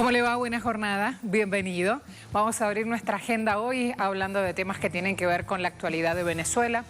¿Cómo le va? Buena jornada, bienvenido. Vamos a abrir nuestra agenda hoy hablando de temas que tienen que ver con la actualidad de Venezuela.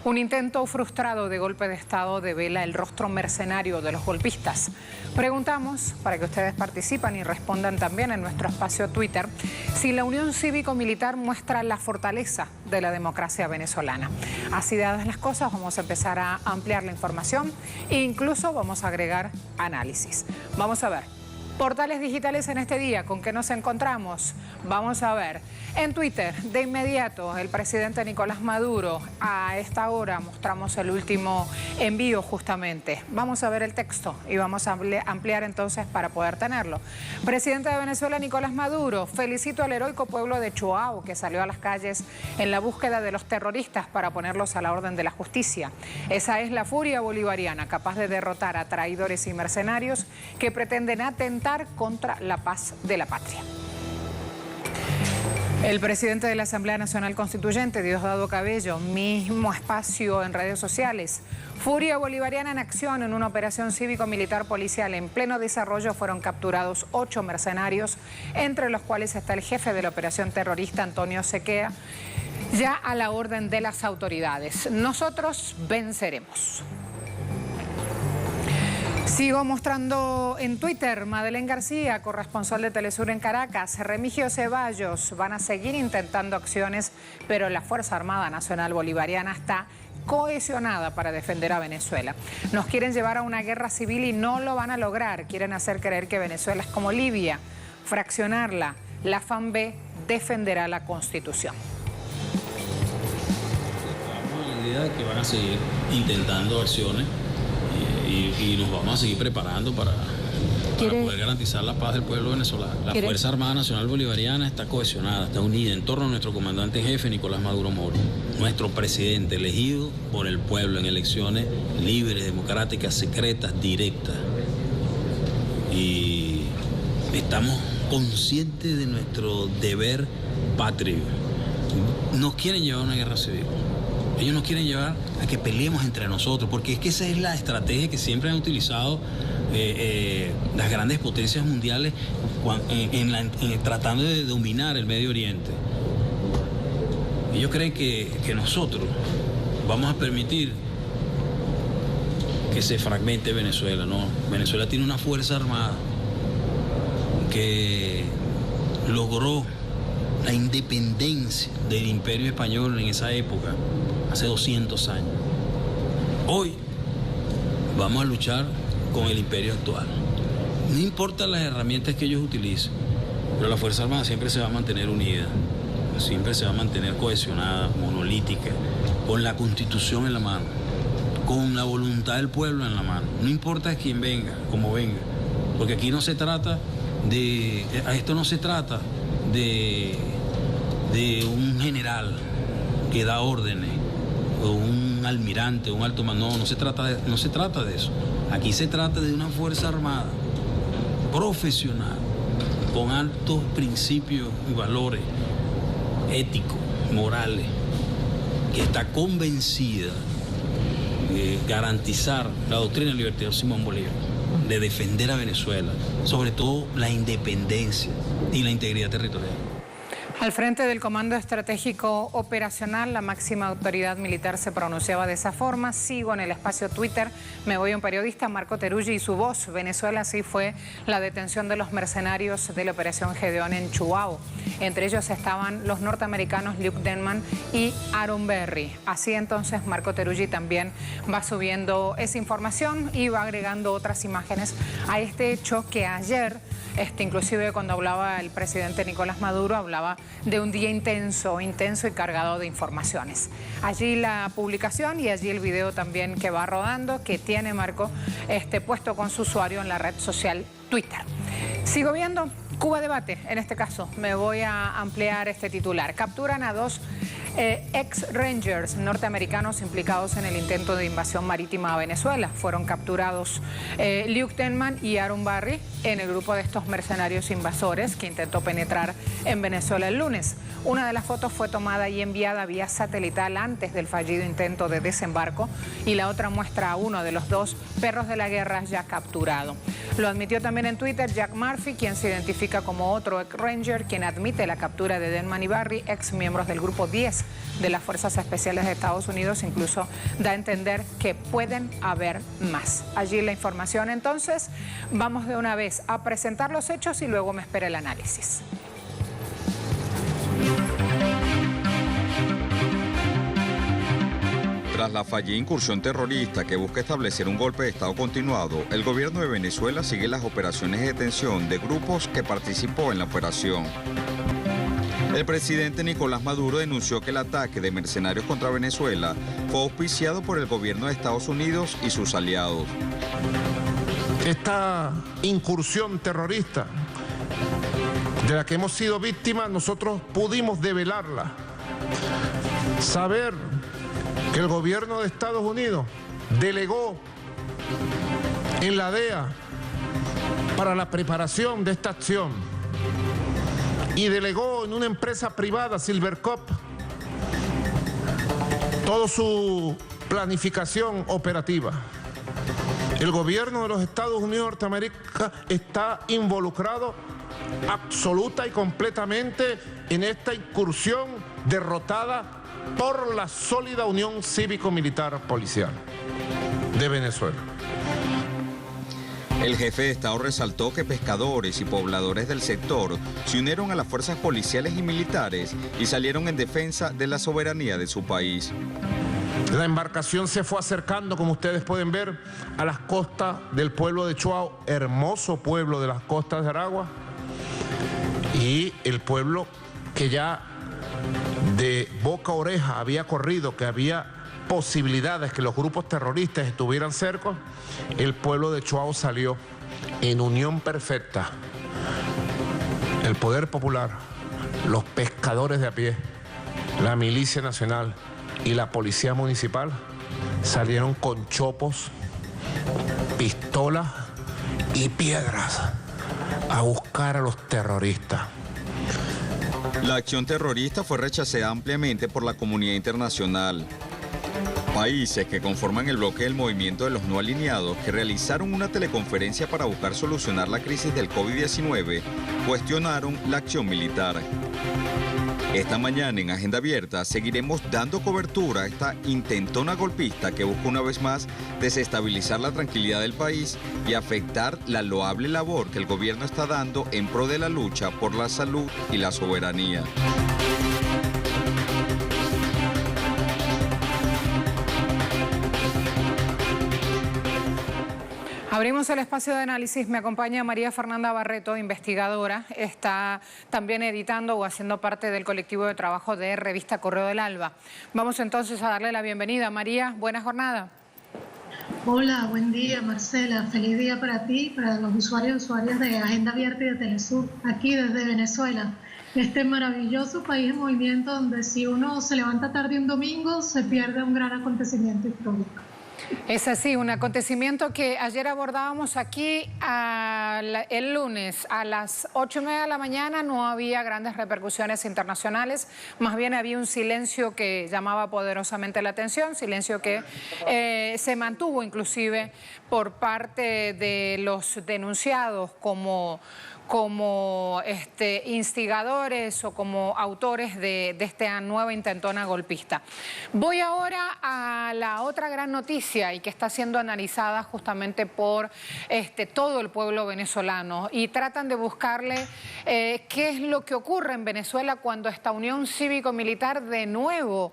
Un intento frustrado de golpe de Estado devela el rostro mercenario de los golpistas. Preguntamos, para que ustedes participan y respondan también en nuestro espacio Twitter, si la unión cívico-militar muestra la fortaleza de la democracia venezolana. Así dadas las cosas, vamos a empezar a ampliar la información e incluso vamos a agregar análisis. Vamos a ver. Portales digitales en este día, ¿con qué nos encontramos? Vamos a ver. En Twitter, de inmediato, el presidente Nicolás Maduro, a esta hora mostramos el último envío justamente. Vamos a ver el texto y vamos a ampliar entonces para poder tenerlo. Presidente de Venezuela, Nicolás Maduro, felicito al heroico pueblo de Chuao que salió a las calles en la búsqueda de los terroristas para ponerlos a la orden de la justicia. Esa es la furia bolivariana, capaz de derrotar a traidores y mercenarios que pretenden atentar contra la paz de la patria. El presidente de la Asamblea Nacional Constituyente, Diosdado Cabello, mismo espacio en redes sociales. Furia bolivariana en acción en una operación cívico-militar policial. En pleno desarrollo fueron capturados 8 mercenarios, entre los cuales está el jefe de la operación terrorista, Antonio Sequea, ya a la orden de las autoridades. Nosotros venceremos. Sigo mostrando en Twitter, Madeleine García, corresponsal de Telesur en Caracas, Remigio Ceballos, van a seguir intentando acciones, pero la Fuerza Armada Nacional Bolivariana está cohesionada para defender a Venezuela. Nos quieren llevar a una guerra civil y no lo van a lograr. Quieren hacer creer que Venezuela es como Libia, fraccionarla. La FAMB defenderá la Constitución. La idea es que van a seguir intentando acciones. Y nos vamos a seguir preparando para poder garantizar la paz del pueblo venezolano. La Fuerza Armada Nacional Bolivariana está cohesionada, está unida en torno a nuestro comandante en jefe, Nicolás Maduro Moro, nuestro presidente elegido por el pueblo en elecciones libres, democráticas, secretas, directas. Y estamos conscientes de nuestro deber patrio. Nos quieren llevar a una guerra civil. Ellos nos quieren llevar a que peleemos entre nosotros, porque es que esa es la estrategia que siempre han utilizado las grandes potencias mundiales tratando de dominar el Medio Oriente. Ellos creen que nosotros vamos a permitir que se fragmente Venezuela, ¿no? Venezuela tiene una fuerza armada que logró la independencia del Imperio Español en esa época, hace 200 años. Hoy vamos a luchar con el imperio actual. No importa las herramientas que ellos utilicen, pero la Fuerza Armada siempre se va a mantener unida, siempre se va a mantener cohesionada, monolítica, con la Constitución en la mano, con la voluntad del pueblo en la mano. No importa quién venga, cómo venga, porque aquí no se trata de... Esto no se trata de un general que da órdenes, o un almirante, un alto mando. No se trata de eso. Aquí se trata de una fuerza armada profesional, con altos principios y valores éticos, morales, que está convencida de garantizar la doctrina del libertador Simón Bolívar, de defender a Venezuela, sobre todo la independencia y la integridad territorial. Al frente del Comando Estratégico Operacional, la máxima autoridad militar se pronunciaba de esa forma. Sigo en el espacio Twitter, me voy a un periodista, Marco Teruggi, y su voz. Venezuela sí fue la detención de los mercenarios de la Operación Gedeón en Chuao. Entre ellos estaban los norteamericanos Luke Denman y Aaron Berry. Así entonces Marco Teruggi también va subiendo esa información y va agregando otras imágenes a este hecho que ayer, inclusive cuando hablaba el presidente Nicolás Maduro, hablaba de un día intenso y cargado de informaciones. Allí la publicación y allí el video también que va rodando, que tiene Marco puesto con su usuario en la red social Twitter. Sigo viendo Cuba Debate, en este caso me voy a ampliar este titular. Capturan a 2 ex-rangers norteamericanos implicados en el intento de invasión marítima a Venezuela. Fueron capturados Luke Denman y Aaron Barry en el grupo de estos mercenarios invasores que intentó penetrar en Venezuela el lunes. Una de las fotos fue tomada y enviada vía satelital antes del fallido intento de desembarco y la otra muestra a uno de los dos perros de la guerra ya capturado. Lo admitió también en Twitter Jack Murphy, quien se identifica como otro ex-ranger, quien admite la captura de Denman y Barry, ex miembros del Grupo 10 de las Fuerzas Especiales de Estados Unidos. Incluso da a entender que pueden haber más. Allí la información. Entonces, vamos de una vez a presentar los hechos y luego me espera el análisis. Tras la fallida incursión terrorista que busca establecer un golpe de Estado continuado, el gobierno de Venezuela sigue las operaciones de detención de grupos que participó en la operación. El presidente Nicolás Maduro denunció que el ataque de mercenarios contra Venezuela fue auspiciado por el gobierno de Estados Unidos y sus aliados. Esta incursión terrorista de la que hemos sido víctimas, nosotros pudimos develarla. Saber que el gobierno de Estados Unidos delegó en la DEA para la preparación de esta acción y delegó en una empresa privada, Silvercorp, toda su planificación operativa. El gobierno de los Estados Unidos de Norteamérica está involucrado absoluta y completamente en esta incursión derrotada por la sólida Unión Cívico-Militar Policial de Venezuela. El jefe de Estado resaltó que pescadores y pobladores del sector se unieron a las fuerzas policiales y militares y salieron en defensa de la soberanía de su país. La embarcación se fue acercando, como ustedes pueden ver, a las costas del pueblo de Chuao, hermoso pueblo de las costas de Aragua, y el pueblo que ya de boca a oreja había corrido, que había posibilidades que los grupos terroristas estuvieran cerca. El pueblo de Chuao salió en unión perfecta. El poder popular, los pescadores de a pie, la milicia nacional y la policía municipal salieron con chopos, pistolas y piedras a buscar a los terroristas. La acción terrorista fue rechazada ampliamente por la comunidad internacional. Países que conforman el bloque del movimiento de los no alineados, que realizaron una teleconferencia para buscar solucionar la crisis del COVID-19, cuestionaron la acción militar. Esta mañana en Agenda Abierta seguiremos dando cobertura a esta intentona golpista que busca una vez más desestabilizar la tranquilidad del país y afectar la loable labor que el gobierno está dando en pro de la lucha por la salud y la soberanía. Abrimos el espacio de análisis. Me acompaña María Fernanda Barreto, investigadora. Está también editando o haciendo parte del colectivo de trabajo de Revista Correo del Alba. Vamos entonces a darle la bienvenida. María, buena jornada. Hola, buen día, Marcela. Feliz día para ti, para los usuarios y usuarias de Agenda Abierta y de Telesur, aquí desde Venezuela. Este maravilloso país en movimiento donde si uno se levanta tarde un domingo, se pierde un gran acontecimiento histórico. Es así, un acontecimiento que ayer abordábamos aquí el lunes a las 8:30 de la mañana. No había grandes repercusiones internacionales, más bien había un silencio que llamaba poderosamente la atención, silencio que se mantuvo inclusive por parte de los denunciados como instigadores o como autores de esta nueva intentona golpista. Voy ahora a la otra gran noticia y que está siendo analizada justamente por todo el pueblo venezolano, y tratan de buscarle qué es lo que ocurre en Venezuela cuando esta unión cívico-militar de nuevo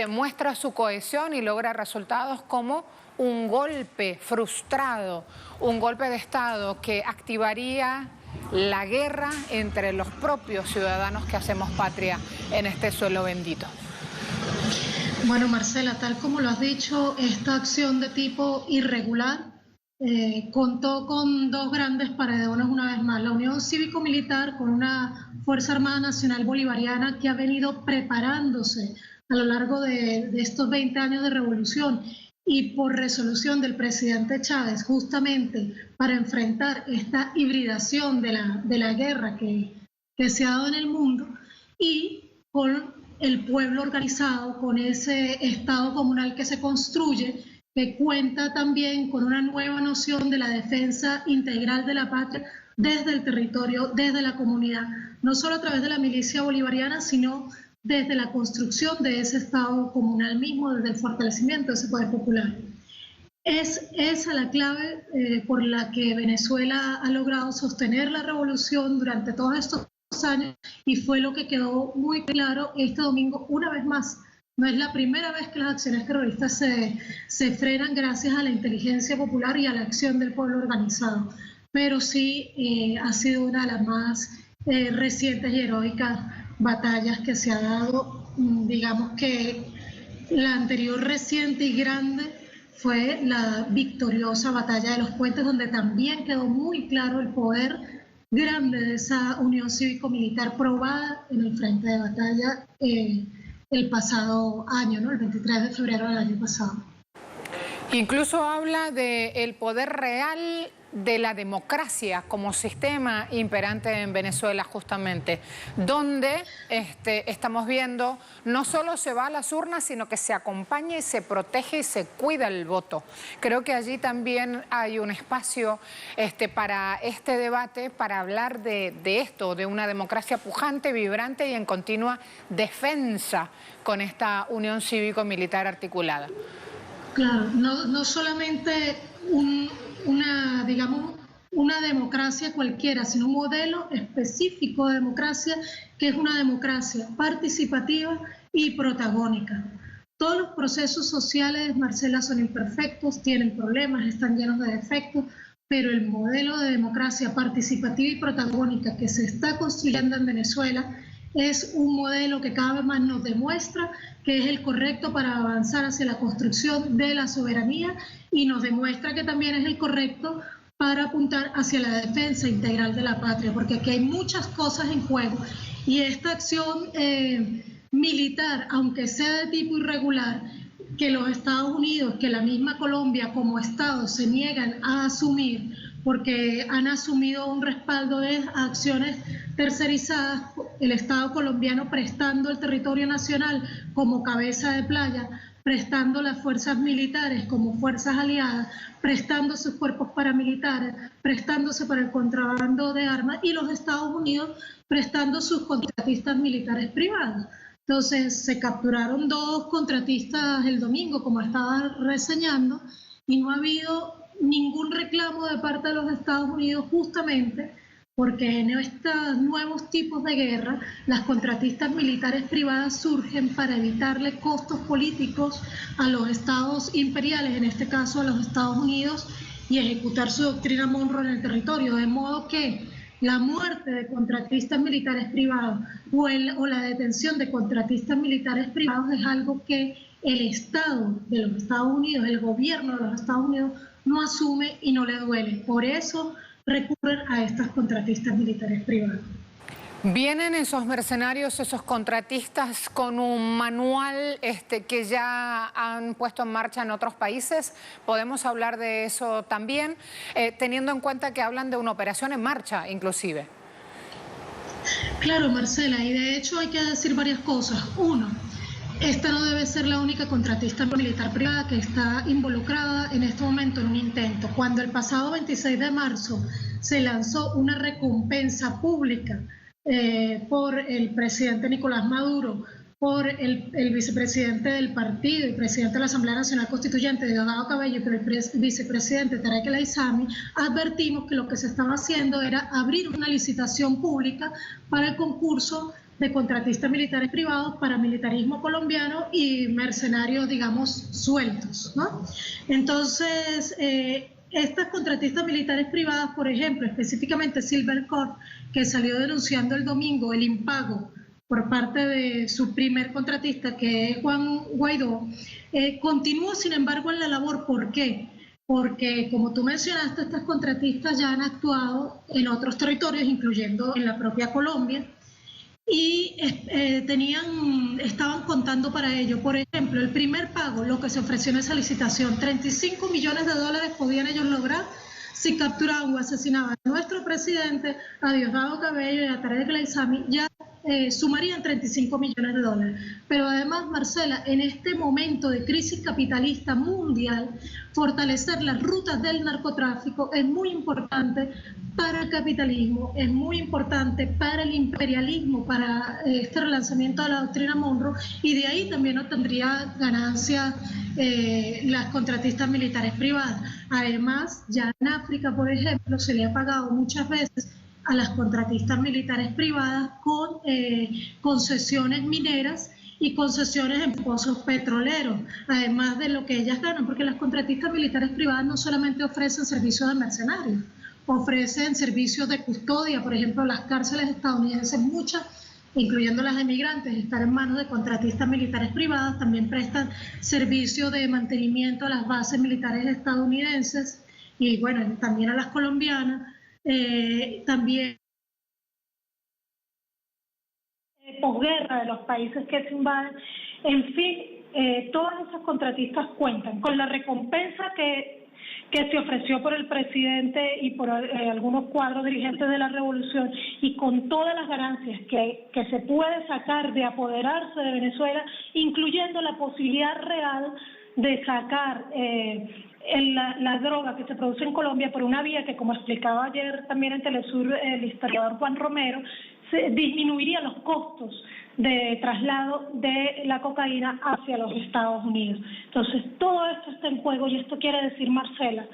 muestra su cohesión y logra resultados como un golpe frustrado, un golpe de Estado que activaría la guerra entre los propios ciudadanos que hacemos patria en este suelo bendito. Bueno, Marcela, tal como lo has dicho, esta acción de tipo irregular contó con dos grandes paredones una vez más. La Unión Cívico-Militar, con una Fuerza Armada Nacional Bolivariana que ha venido preparándose a lo largo de estos 20 años de revolución, y por resolución del presidente Chávez, justamente para enfrentar esta hibridación de la guerra que se ha dado en el mundo, y con el pueblo organizado, con ese Estado comunal que se construye, que cuenta también con una nueva noción de la defensa integral de la patria desde el territorio, desde la comunidad, no solo a través de la milicia bolivariana, sino desde la construcción de ese Estado comunal mismo, desde el fortalecimiento de ese poder popular. Es esa la clave por la que Venezuela ha logrado sostener la revolución durante todos estos años, y fue lo que quedó muy claro este domingo una vez más. No es la primera vez que las acciones terroristas se frenan gracias a la inteligencia popular y a la acción del pueblo organizado, pero sí ha sido una de las más recientes y heroicas batallas que se ha dado. Digamos que la anterior reciente y grande fue la victoriosa batalla de los Puentes, donde también quedó muy claro el poder grande de esa unión cívico-militar probada en el frente de batalla el pasado año, ¿no? El 23 de febrero del año pasado. Incluso habla del poder real de la democracia como sistema imperante en Venezuela, justamente, donde estamos viendo no solo se va a las urnas, sino que se acompaña y se protege y se cuida el voto. Creo que allí también hay un espacio para este debate, para hablar de esto, de una democracia pujante, vibrante y en continua defensa con esta unión cívico-militar articulada. Claro, no solamente una democracia cualquiera, sino un modelo específico de democracia, que es una democracia participativa y protagónica. Todos los procesos sociales, Marcela, son imperfectos, tienen problemas, están llenos de defectos, pero el modelo de democracia participativa y protagónica que se está construyendo en Venezuela es un modelo que cada vez más nos demuestra que es el correcto para avanzar hacia la construcción de la soberanía, y nos demuestra que también es el correcto para apuntar hacia la defensa integral de la patria, porque aquí hay muchas cosas en juego, y esta acción militar, aunque sea de tipo irregular, que los Estados Unidos, que la misma Colombia como Estado se niegan a asumir, porque han asumido un respaldo de acciones tercerizadas, el Estado colombiano prestando el territorio nacional como cabeza de playa, prestando las fuerzas militares como fuerzas aliadas, prestando sus cuerpos paramilitares, prestándose para el contrabando de armas, y los Estados Unidos prestando sus contratistas militares privados. Entonces se capturaron 2 contratistas el domingo, como estaba reseñando, y no ha habido ningún reclamo de parte de los Estados Unidos, justamente porque en estos nuevos tipos de guerra las contratistas militares privadas surgen para evitarle costos políticos a los estados imperiales, en este caso a los Estados Unidos, y ejecutar su doctrina Monroe en el territorio, de modo que la muerte de contratistas militares privados o la detención de contratistas militares privados es algo que el Estado de los Estados Unidos, el gobierno de los Estados Unidos, no asume y no le duele. Por eso recurren a estas contratistas militares privadas. ¿Vienen esos mercenarios, esos contratistas con un manual que ya han puesto en marcha en otros países? ¿Podemos hablar de eso también, teniendo en cuenta que hablan de una operación en marcha, inclusive? Claro, Marcela, y de hecho hay que decir varias cosas. Uno, esta no debe ser la única contratista militar privada que está involucrada en este momento en un intento. Cuando el pasado 26 de marzo se lanzó una recompensa pública por el presidente Nicolás Maduro, por el vicepresidente del partido y presidente de la Asamblea Nacional Constituyente, Diosdado Cabello, y por el vicepresidente Tarek El Aissami, advertimos que lo que se estaba haciendo era abrir una licitación pública para el concurso de contratistas militares privados, paramilitarismo colombiano y mercenarios, digamos, sueltos, ¿no? Entonces, estas contratistas militares privadas, por ejemplo, específicamente Silvercorp, que salió denunciando el domingo el impago por parte de su primer contratista, que es Juan Guaidó, continúa, sin embargo, en la labor. ¿Por qué? porque como tú mencionaste, estas contratistas ya han actuado en otros territorios, incluyendo en la propia Colombia, y estaban contando para ello. Por ejemplo, el primer pago, lo que se ofreció en esa licitación, $35 millones podían ellos lograr si capturaban o asesinaban a nuestro presidente, a Diosdado Cabello y a Tarek El Aissami, ya sumarían $35 millones. Pero además, Marcela, en este momento de crisis capitalista mundial, fortalecer las rutas del narcotráfico es muy importante para el capitalismo, es muy importante para el imperialismo, para este relanzamiento de la doctrina Monroe, y de ahí también obtendría ganancias las contratistas militares privadas. Además, ya en África, por ejemplo, se le ha pagado muchas veces a las contratistas militares privadas con concesiones mineras y concesiones en pozos petroleros, además de lo que ellas ganan, porque las contratistas militares privadas no solamente ofrecen servicios de mercenarios, ofrecen servicios de custodia. Por ejemplo, las cárceles estadounidenses, muchas, incluyendo las de migrantes, están en manos de contratistas militares privadas. También prestan servicio de mantenimiento a las bases militares estadounidenses y, bueno, también a las colombianas. También posguerra de los países que se invaden. En fin, todas esas contratistas cuentan con la recompensa que se ofreció por el presidente y por algunos cuadros dirigentes de la revolución, y con todas las ganancias que se puede sacar de apoderarse de Venezuela, incluyendo la posibilidad real de sacar la droga que se produce en Colombia por una vía que, como explicaba ayer también en Telesur el historiador Juan Romero, disminuiría los costos de traslado de la cocaína hacia los Estados Unidos. Entonces, todo esto está en juego, y esto quiere decir, Marcela,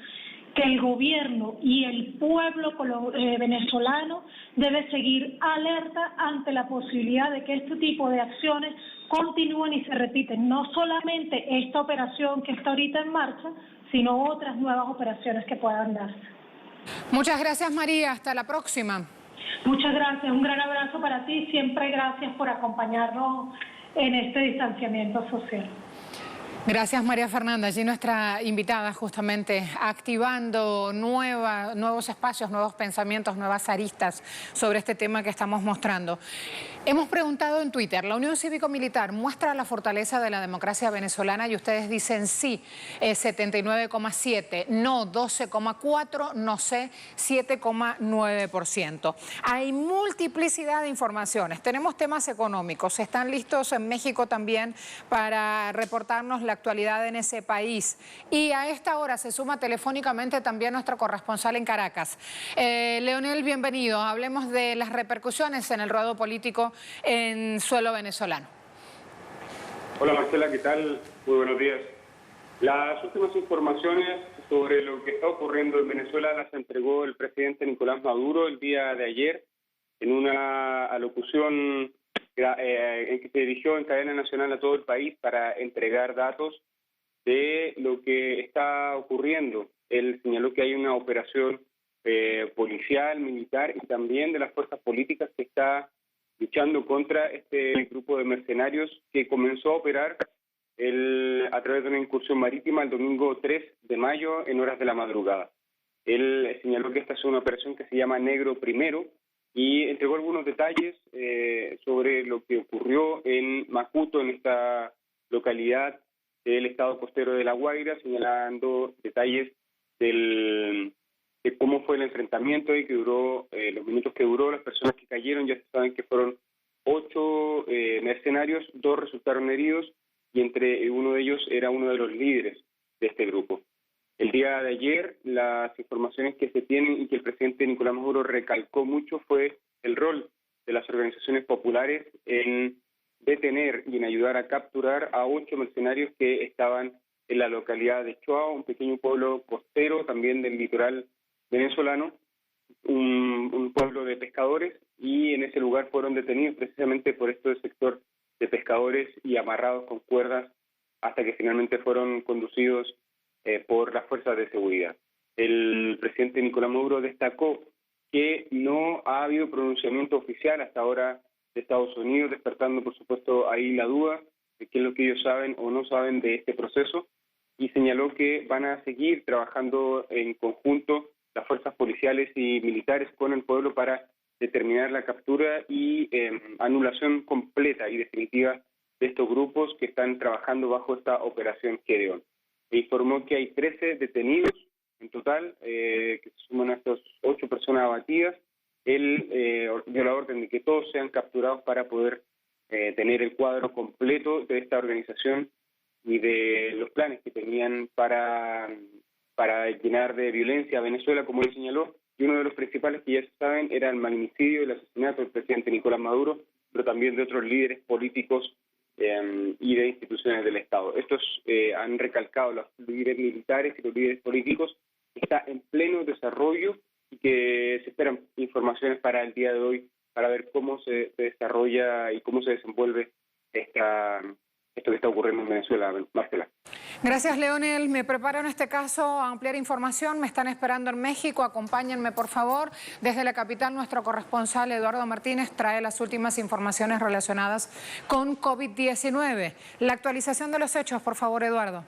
que el gobierno y el pueblo venezolano debe seguir alerta ante la posibilidad de que este tipo de acciones continúen y se repiten. No solamente esta operación que está ahorita en marcha, sino otras nuevas operaciones que puedan darse. Muchas gracias, María. Hasta la próxima. Muchas gracias. Un gran abrazo para ti. Siempre gracias por acompañarnos en este distanciamiento social. Gracias, María Fernanda. Allí nuestra invitada, justamente activando nuevos espacios, nuevos pensamientos, nuevas aristas sobre este tema que estamos mostrando. Hemos preguntado en Twitter, ¿la Unión Cívico-Militar muestra la fortaleza de la democracia venezolana? Y ustedes dicen sí, 79,7%, no 12,4%, no sé 7,9%. Hay multiplicidad de informaciones. Tenemos temas económicos. ¿Están listos en México también para reportarnos la actualidad en ese país? Y a esta hora se suma telefónicamente también nuestro corresponsal en Caracas. Leonel, bienvenido. Hablemos de las repercusiones en el ruedo político en suelo venezolano. Hola Marcela, ¿qué tal? Muy buenos días. Las últimas informaciones sobre lo que está ocurriendo en Venezuela las entregó el presidente Nicolás Maduro el día de ayer en una alocución en que se dirigió en cadena nacional a todo el país para entregar datos de lo que está ocurriendo. Él señaló que hay una operación policial, militar y también de las fuerzas políticas que está luchando contra este grupo de mercenarios que comenzó a operar a través de una incursión marítima el domingo 3 de mayo en horas de la madrugada. Él señaló que esta es una operación que se llama Negro Primero y entregó algunos detalles sobre lo que ocurrió en Macuto, en esta localidad del estado costero de La Guaira, señalando detalles de cómo fue el enfrentamiento y que duró los minutos que duró, las personas que cayeron. Ya se saben que fueron 8 mercenarios, 2 resultaron heridos y entre uno de ellos era uno de los líderes de este grupo. El día de ayer, las informaciones que se tienen y que el presidente Nicolás Maduro recalcó mucho fue el rol de las organizaciones populares en detener y en ayudar a capturar a 8 mercenarios que estaban en la localidad de Choao, un pequeño pueblo costero también del litoral venezolano, un pueblo de pescadores, y en ese lugar fueron detenidos precisamente por este sector de pescadores y amarrados con cuerdas hasta que finalmente fueron conducidos por las fuerzas de seguridad. El presidente Nicolás Maduro destacó que no ha habido pronunciamiento oficial hasta ahora de Estados Unidos, despertando por supuesto ahí la duda de qué es lo que ellos saben o no saben de este proceso. y señaló que van a seguir trabajando en conjunto las fuerzas policiales y militares con el pueblo para determinar la captura y anulación completa y definitiva de estos grupos que están trabajando bajo esta operación Gedeón. Informó que hay 13 detenidos en total, que se suman a estas 8 personas abatidas. Él dio la orden de que todos sean capturados para poder tener el cuadro completo de esta organización y de los planes que tenían para llenar de violencia a Venezuela, como él señaló, y uno de los principales que ya se saben era el magnicidio y el asesinato del presidente Nicolás Maduro, pero también de otros líderes políticos y de instituciones del Estado. Estos han recalcado, los líderes militares y los líderes políticos, está en pleno desarrollo y que se esperan informaciones para el día de hoy para ver cómo se desarrolla y cómo se desenvuelve esto que está ocurriendo en Venezuela, Marcela. Gracias, Leonel. Me preparo en este caso a ampliar información. Me están esperando en México. Acompáñenme, por favor. Desde la capital, nuestro corresponsal Eduardo Martínez trae las últimas informaciones relacionadas con COVID-19. La actualización de los hechos, por favor, Eduardo.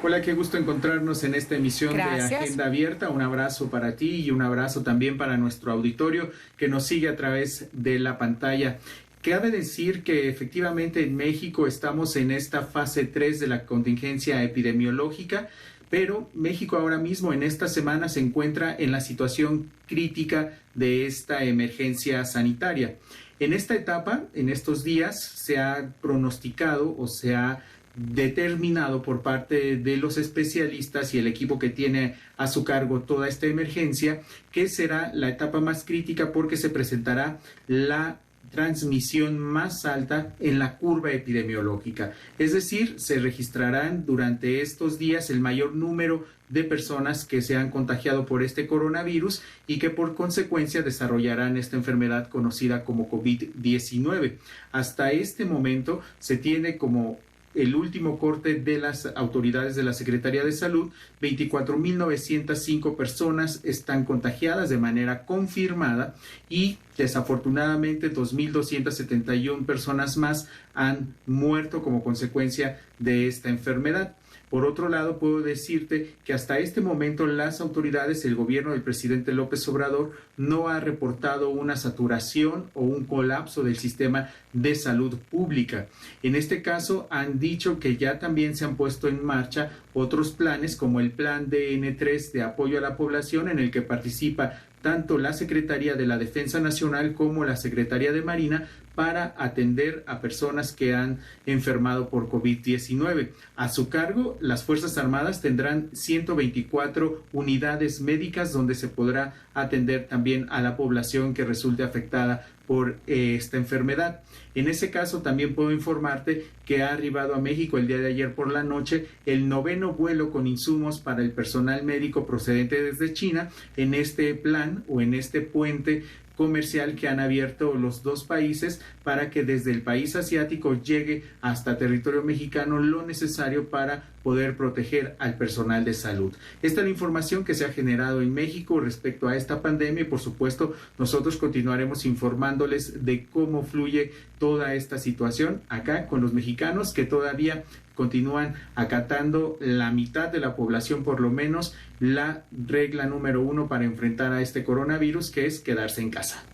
Hola, qué gusto encontrarnos en esta emisión Gracias. de Agenda Abierta. Un abrazo para ti y un abrazo también para nuestro auditorio que nos sigue a través de la pantalla. Cabe decir que efectivamente en México estamos en esta fase 3 de la contingencia epidemiológica, pero México ahora mismo en esta semana se encuentra en la situación crítica de esta emergencia sanitaria. En esta etapa, en estos días, se ha pronosticado o se ha determinado por parte de los especialistas y el equipo que tiene a su cargo toda esta emergencia que será la etapa más crítica porque se presentará la transmisión más alta en la curva epidemiológica. Es decir, se registrarán durante estos días el mayor número de personas que se han contagiado por este coronavirus y que por consecuencia desarrollarán esta enfermedad conocida como COVID-19. Hasta este momento se tiene como el último corte de las autoridades de la Secretaría de Salud, 24.905 personas están contagiadas de manera confirmada y desafortunadamente 2.271 personas más han muerto como consecuencia de esta enfermedad. Por otro lado, puedo decirte que hasta este momento las autoridades, el gobierno del presidente López Obrador, no ha reportado una saturación o un colapso del sistema de salud pública. En este caso, han dicho que ya también se han puesto en marcha otros planes, como el plan DN3 de apoyo a la población, en el que participa tanto la Secretaría de la Defensa Nacional como la Secretaría de Marina para atender a personas que han enfermado por COVID-19. A su cargo, las Fuerzas Armadas tendrán 124 unidades médicas donde se podrá atender también a la población que resulte afectada por esta enfermedad. En ese caso también puedo informarte que ha arribado a México el día de ayer por la noche el 9º vuelo con insumos para el personal médico procedente desde China en este plan o en este puente comercial que han abierto los dos países para que desde el país asiático llegue hasta territorio mexicano lo necesario para poder proteger al personal de salud. Esta es la información que se ha generado en México respecto a esta pandemia y por supuesto nosotros continuaremos informándoles de cómo fluye toda esta situación acá con los mexicanos que todavía continúan acatando la mitad de la población, por lo menos, la regla número 1 para enfrentar a este coronavirus, que es quedarse en casa.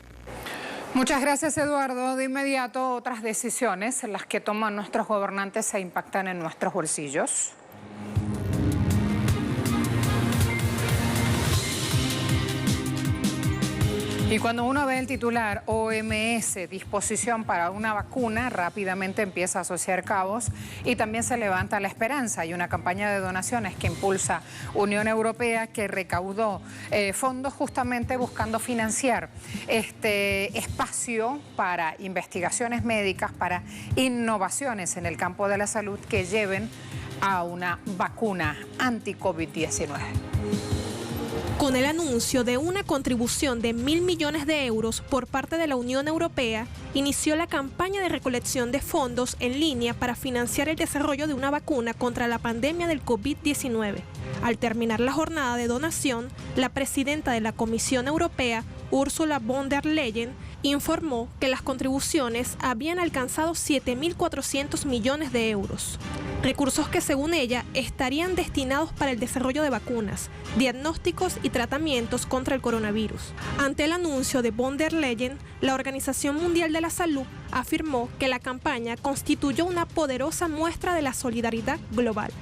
Muchas gracias, Eduardo. De inmediato, otras decisiones en las que toman nuestros gobernantes se impactan en nuestros bolsillos. Y cuando uno ve el titular OMS, disposición para una vacuna, rápidamente empieza a asociar cabos y también se levanta la esperanza. Hay una campaña de donaciones que impulsa Unión Europea que recaudó fondos justamente buscando financiar este espacio para investigaciones médicas, para innovaciones en el campo de la salud que lleven a una vacuna anti-COVID-19. Con el anuncio de una contribución de 1.000 millones de euros por parte de la Unión Europea, inició la campaña de recolección de fondos en línea para financiar el desarrollo de una vacuna contra la pandemia del COVID-19. Al terminar la jornada de donación, la presidenta de la Comisión Europea, Ursula von der Leyen, informó que las contribuciones habían alcanzado 7.400 millones de euros. recursos que según ella estarían destinados para el desarrollo de vacunas, diagnósticos y tratamientos contra el coronavirus. Ante el anuncio de von der Leyen, la Organización Mundial de la Salud afirmó que la campaña constituyó una poderosa muestra de la solidaridad global.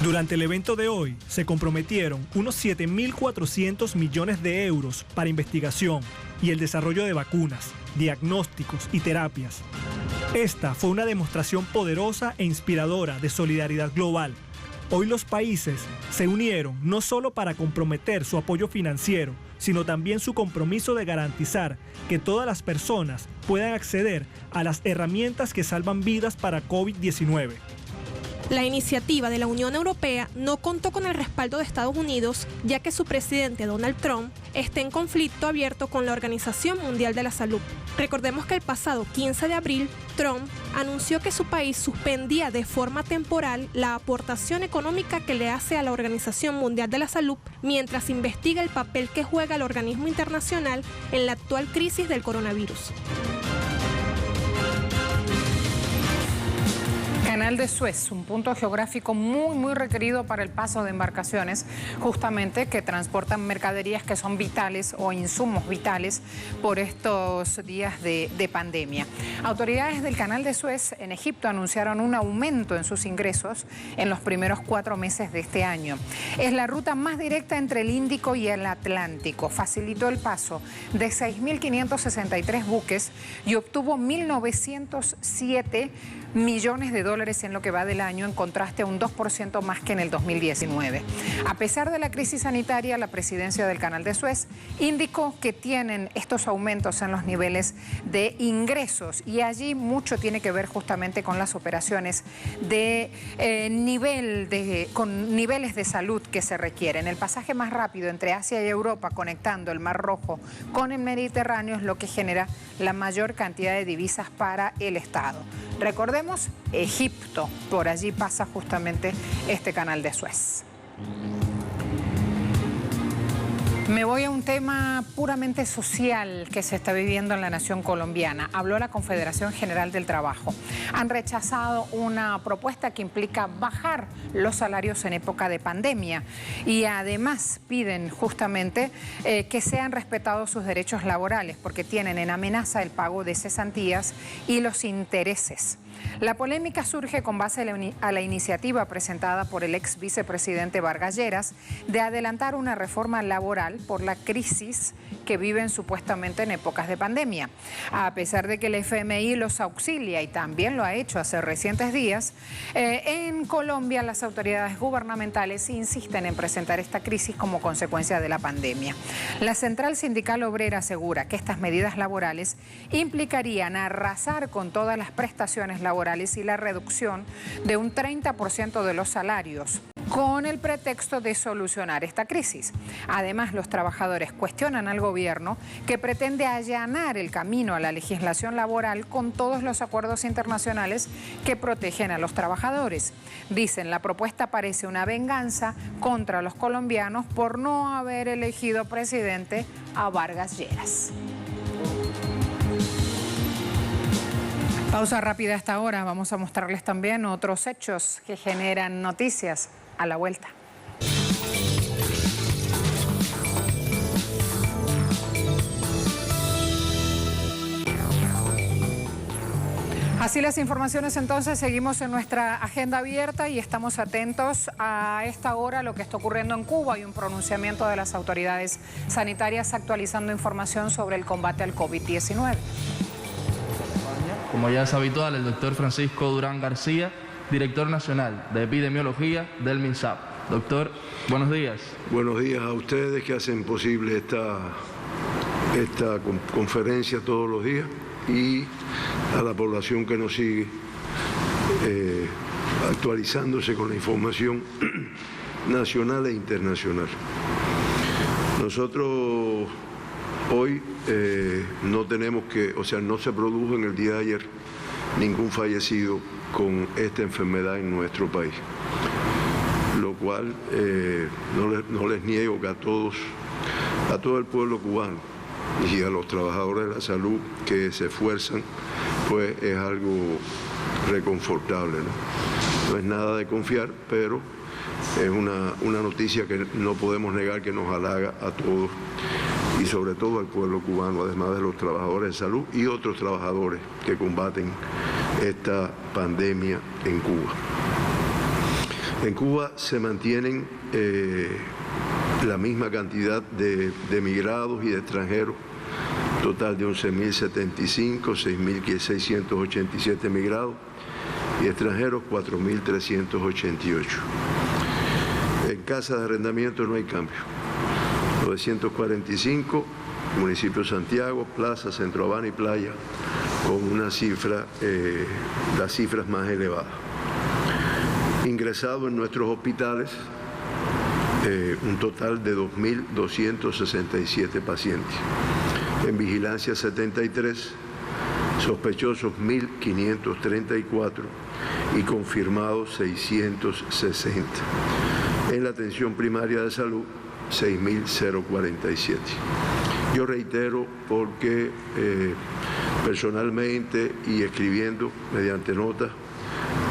Durante el evento de hoy se comprometieron unos 7.400 millones de euros para investigación y el desarrollo de vacunas, diagnósticos y terapias. Esta fue una demostración poderosa e inspiradora de solidaridad global. Hoy los países se unieron no solo para comprometer su apoyo financiero, sino también su compromiso de garantizar que todas las personas puedan acceder a las herramientas que salvan vidas para COVID-19. La iniciativa de la Unión Europea no contó con el respaldo de Estados Unidos, ya que su presidente Donald Trump está en conflicto abierto con la Organización Mundial de la Salud. Recordemos que el pasado 15 de abril, Trump anunció que su país suspendía de forma temporal la aportación económica que le hace a la Organización Mundial de la Salud mientras investiga el papel que juega el organismo internacional en la actual crisis del coronavirus. Canal de Suez, un punto geográfico muy requerido para el paso de embarcaciones, justamente que transportan mercaderías que son vitales o insumos vitales por estos días de pandemia. Autoridades del Canal de Suez en Egipto anunciaron un aumento en sus ingresos en los primeros 4 meses de este año. Es la ruta más directa entre el Índico y el Atlántico. Facilitó el paso de 6.563 buques y obtuvo 1.907 millones de dólares en lo que va del año, en contraste a un 2% más que en el 2019. A pesar de la crisis sanitaria, la presidencia del Canal de Suez indicó que tienen estos aumentos en los niveles de ingresos y allí mucho tiene que ver justamente con las operaciones de con niveles de salud que se requieren. El pasaje más rápido entre Asia y Europa, conectando el Mar Rojo con el Mediterráneo, es lo que genera la mayor cantidad de divisas para el Estado. Recordemos, Egipto, por allí pasa justamente este Canal de Suez. Me voy a un tema puramente social que se está viviendo en la nación colombiana. Habló la Confederación General del Trabajo. Han rechazado una propuesta que implica bajar los salarios en época de pandemia y además piden justamente que sean respetados sus derechos laborales porque tienen en amenaza el pago de cesantías y los intereses. La polémica surge con base a la iniciativa presentada por el ex vicepresidente Vargas Lleras de adelantar una reforma laboral por la crisis que viven supuestamente en épocas de pandemia. A pesar de que el FMI los auxilia y también lo ha hecho hace recientes días, en Colombia las autoridades gubernamentales insisten en presentar esta crisis como consecuencia de la pandemia. La Central Sindical Obrera asegura que estas medidas laborales implicarían arrasar con todas las prestaciones laborales y la reducción de un 30% de los salarios, con el pretexto de solucionar esta crisis. Además, los trabajadores cuestionan al gobierno que pretende allanar el camino a la legislación laboral con todos los acuerdos internacionales que protegen a los trabajadores. Dicen, la propuesta parece una venganza contra los colombianos por no haber elegido presidente a Vargas Lleras. Pausa rápida a esta hora. Vamos a mostrarles también otros hechos que generan noticias a la vuelta. Así las informaciones, entonces seguimos en nuestra agenda abierta y estamos atentos a esta hora a lo que está ocurriendo en Cuba. Hay un pronunciamiento de las autoridades sanitarias actualizando información sobre el combate al COVID-19. Como ya es habitual, el doctor Francisco Durán García, director nacional de epidemiología del MINSAP. Doctor, buenos días. Buenos días a ustedes que hacen posible esta conferencia todos los días y a la población que nos sigue actualizándose con la información nacional e internacional. Nosotros hoy no tenemos no se produjo en el día de ayer ningún fallecido con esta enfermedad en nuestro país, lo cual no les niego que a todo el pueblo cubano y a los trabajadores de la salud que se esfuerzan, pues es algo reconfortable, ¿no? No es nada de confiar, pero es una noticia que no podemos negar que nos halaga a todos y sobre todo al pueblo cubano, además de los trabajadores de salud y otros trabajadores que combaten esta pandemia en Cuba. En Cuba se mantienen la misma cantidad de emigrados y de extranjeros, total de 11.075, 6.687 emigrados y extranjeros 4.388. En casas de arrendamiento no hay cambio. 945, municipio de Santiago, Plaza, Centro Habana y Playa, con una cifra, las cifras más elevadas. Ingresados en nuestros hospitales, un total de 2.267 pacientes. En vigilancia 73, sospechosos 1.534 y confirmados 660. En la atención primaria de salud, 6.047. Yo reitero porque personalmente y escribiendo mediante notas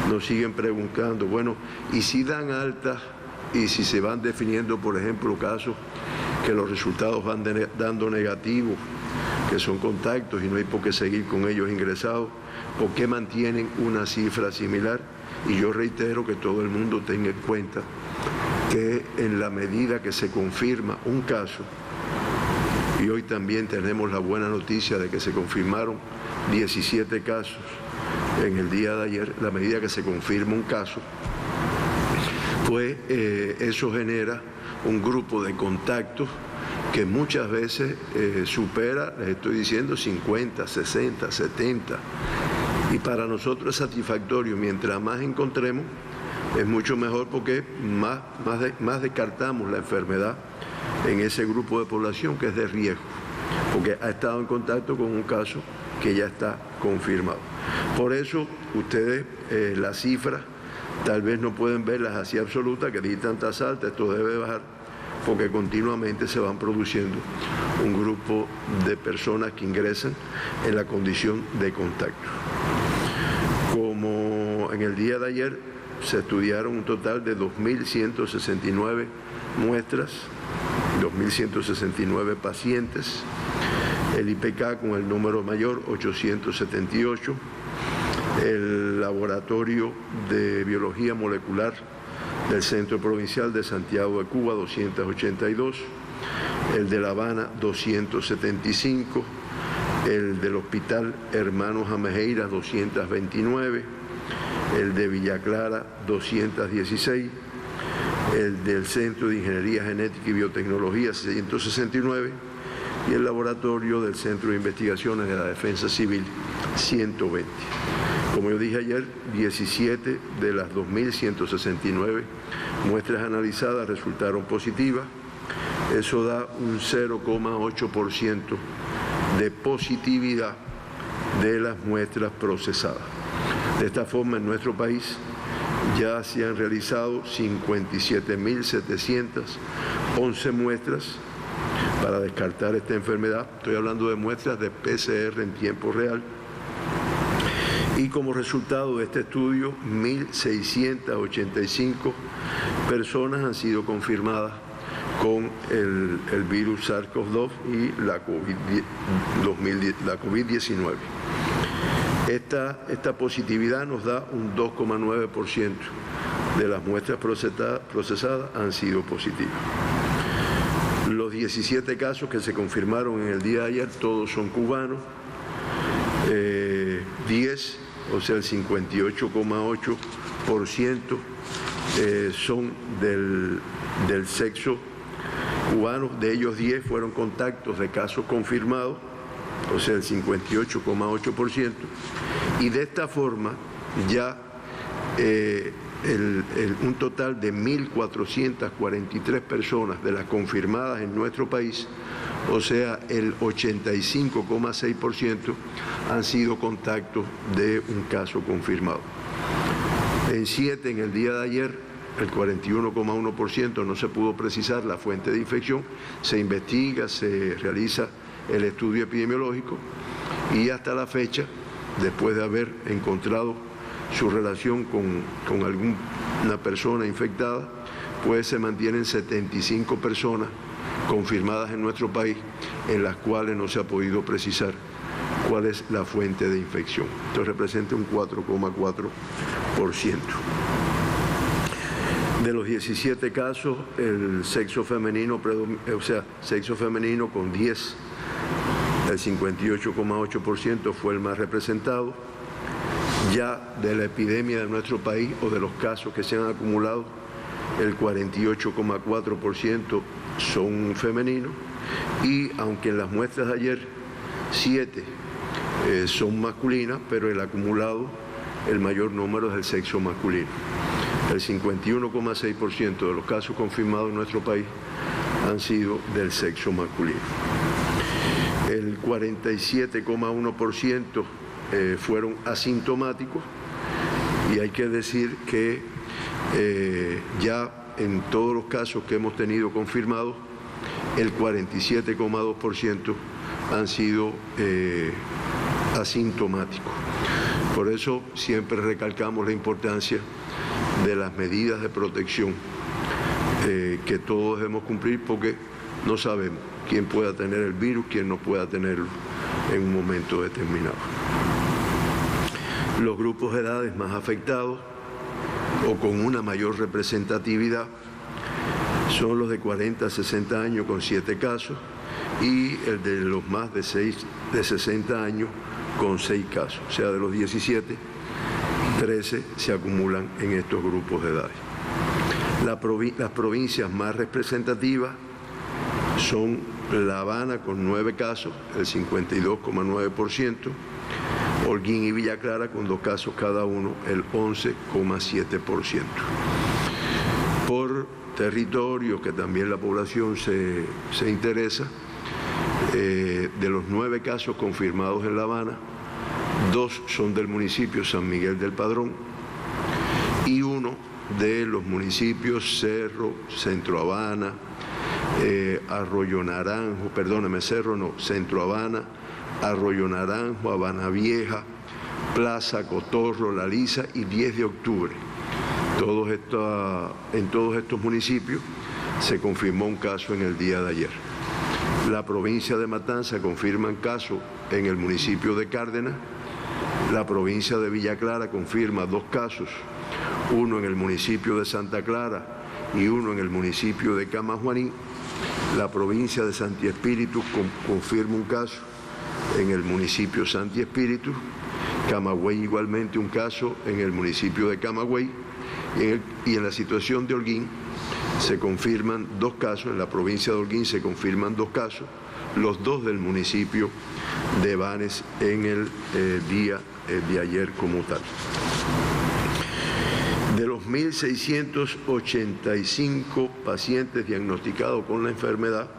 nos siguen preguntando, bueno, ¿y si dan alta y si se van definiendo, por ejemplo, casos que los resultados van dando negativos, que son contactos y no hay por qué seguir con ellos ingresados, por qué mantienen una cifra similar? Y yo reitero que todo el mundo tenga en cuenta que en la medida que se confirma un caso, y hoy también tenemos la buena noticia de que se confirmaron 17 casos en el día de ayer, la medida que se confirma un caso, pues eso genera un grupo de contactos que muchas veces supera, les estoy diciendo, 50, 60, 70. Y para nosotros es satisfactorio. Mientras más encontremos, es mucho mejor porque más descartamos la enfermedad en ese grupo de población que es de riesgo, porque ha estado en contacto con un caso que ya está confirmado. Por eso ustedes las cifras tal vez no pueden verlas así absolutas, que di tantas altas, esto debe bajar, porque continuamente se van produciendo un grupo de personas que ingresan en la condición de contacto. Como en el día de ayer se estudiaron un total de 2.169 muestras, 2.169 pacientes, el IPK con el número mayor 878, el laboratorio de biología molecular del Centro Provincial de Santiago de Cuba 282, el de La Habana 275, el del Hospital Hermanos Amejeira 229, el de Villa Clara 216, el del Centro de Ingeniería Genética y Biotecnología 169 y el laboratorio del Centro de Investigaciones de la Defensa Civil 120. Como yo dije ayer, 17 de las 2.169 muestras analizadas resultaron positivas. Eso da un 0,8% de positividad de las muestras procesadas. De esta forma, en nuestro país ya se han realizado 57.711 muestras para descartar esta enfermedad. Estoy hablando de muestras de PCR en tiempo real. Y como resultado de este estudio, 1.685 personas han sido confirmadas con el virus SARS-CoV-2 y la COVID-19. Esta positividad nos da un 2,9% de las muestras procesadas han sido positivas. Los 17 casos que se confirmaron en el día de ayer, todos son cubanos. 10, o sea el 58,8% son del sexo cubano, de ellos 10 fueron contactos de casos confirmados, o sea el 58,8%, y de esta forma ya un total de 1.443 personas de las confirmadas en nuestro país, o sea el 85,6% han sido contactos de un caso confirmado. En 7 en el día de ayer, el 41,1% no se pudo precisar la fuente de infección, se investiga, se realiza el estudio epidemiológico y hasta la fecha, después de haber encontrado su relación con alguna persona infectada, pues se mantienen 75 personas confirmadas en nuestro país, en las cuales no se ha podido precisar cuál es la fuente de infección. Esto representa un 4,4%. De los 17 casos, el sexo femenino, sexo femenino con 10, el 58,8% fue el más representado. Ya de la epidemia de nuestro país o de los casos que se han acumulado, el 48,4% son femeninos, y aunque en las muestras de ayer 7 son masculinas, pero el acumulado, el mayor número es el sexo masculino. El 51,6% de los casos confirmados en nuestro país han sido del sexo masculino. El 47,1% fueron asintomáticos, y hay que decir que ya en todos los casos que hemos tenido confirmados, el 47,2% han sido asintomáticos. Por eso siempre recalcamos la importancia de las medidas de protección que todos debemos cumplir, porque no sabemos quién pueda tener el virus, quién no pueda tenerlo en un momento determinado. Los grupos de edades más afectados o con una mayor representatividad son los de 40 a 60 años con 7 casos, y el de los más de 60 años con 6 casos. O sea, de los 17, 13 se acumulan en estos grupos de edades. Las provincias más representativas son La Habana con 9 casos, el 52,9%, Holguín y Villa Clara con 2 casos cada uno, el 11,7%. Por territorio, que también la población se interesa, de los 9 casos confirmados en La Habana, 2 son del municipio San Miguel del Padrón y 1 de los municipios Cerro, Centro Habana, Arroyo Naranjo, Centro Habana, Arroyo Naranjo, Habana Vieja, Plaza, Cotorro, La Lisa y 10 de octubre. En todos estos municipios se confirmó un caso en el día de ayer. La provincia de Matanza confirma caso en el municipio de Cárdenas. La provincia de Villa Clara confirma 2 casos, uno en el municipio de Santa Clara y uno en el municipio de Camajuaní. La provincia de Santi Espíritu confirma un caso en el municipio Santi Espíritu. Camagüey igualmente un caso en el municipio de Camagüey. Y en la situación de Holguín se confirman 2 casos, en la provincia de Holguín se confirman 2 casos, los 2 del municipio de Banes en el día de ayer como tal. De los 1.685 pacientes diagnosticados con la enfermedad,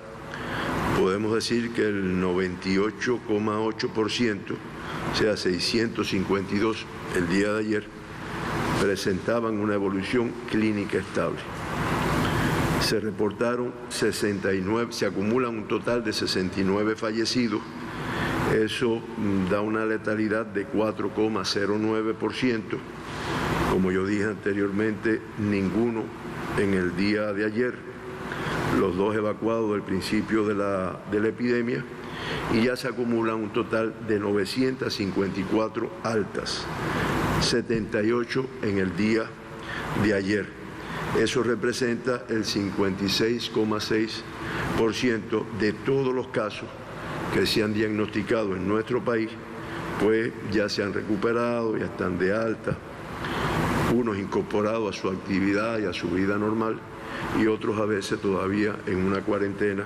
podemos decir que el 98,8%, o sea, 652 el día de ayer, presentaban una evolución clínica estable. Se reportaron 69, se acumulan un total de 69 fallecidos. Eso da una letalidad de 4,09%. Como yo dije anteriormente, ninguno en el día de ayer. Los 2 evacuados del principio de la epidemia, y ya se acumulan un total de 954 altas, 78 en el día de ayer. Eso representa el 56,6% de todos los casos que se han diagnosticado en nuestro país, pues ya se han recuperado, ya están de alta, unos incorporados a su actividad y a su vida normal, y otros a veces todavía en una cuarentena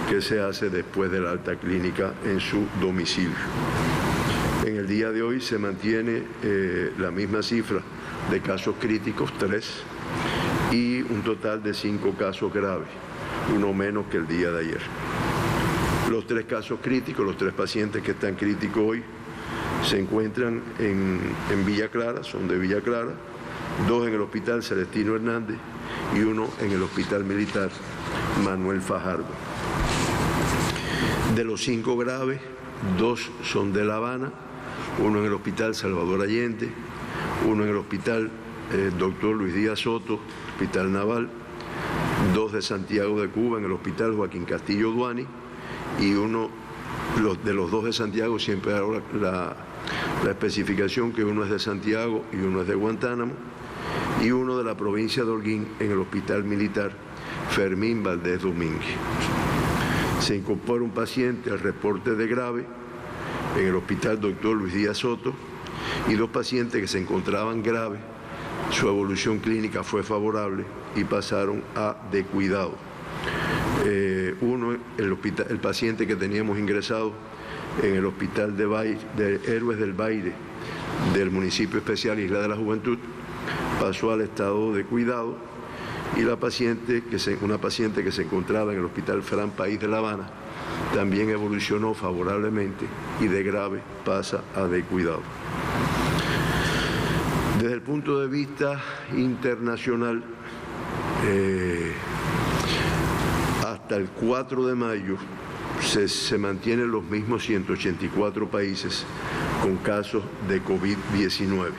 que se hace después de la alta clínica en su domicilio. En el día de hoy se mantiene la misma cifra de casos críticos, 3, y un total de 5 casos graves, uno menos que el día de ayer. Los 3 casos críticos, los 3 pacientes que están críticos hoy, se encuentran en Villa Clara, son de Villa Clara, 2 en el Hospital Celestino Hernández y 1 en el Hospital Militar Manuel Fajardo. De los 5 graves, 2 son de La Habana, 1 en el Hospital Salvador Allende, uno en el hospital Dr. Luis Díaz Soto, Hospital Naval, 2 de Santiago de Cuba en el hospital Joaquín Castillo Duani, y uno de los 2 de Santiago, siempre hago la especificación que uno es de Santiago y uno es de Guantánamo, y uno de la provincia de Holguín en el hospital militar Fermín Valdés Domínguez. Se incorpora un paciente al reporte de grave en el hospital Dr. Luis Díaz Soto y 2 pacientes que se encontraban graves. Su evolución clínica fue favorable y pasaron a de cuidado. Uno, el paciente que teníamos ingresado en el hospital de Héroes del Baire del municipio especial Isla de la Juventud, pasó al estado de cuidado, y una paciente que se encontraba en el hospital Fran País de La Habana también evolucionó favorablemente y de grave pasa a de cuidado. Desde el punto de vista internacional, hasta el 4 de mayo se mantienen los mismos 184 países con casos de COVID-19.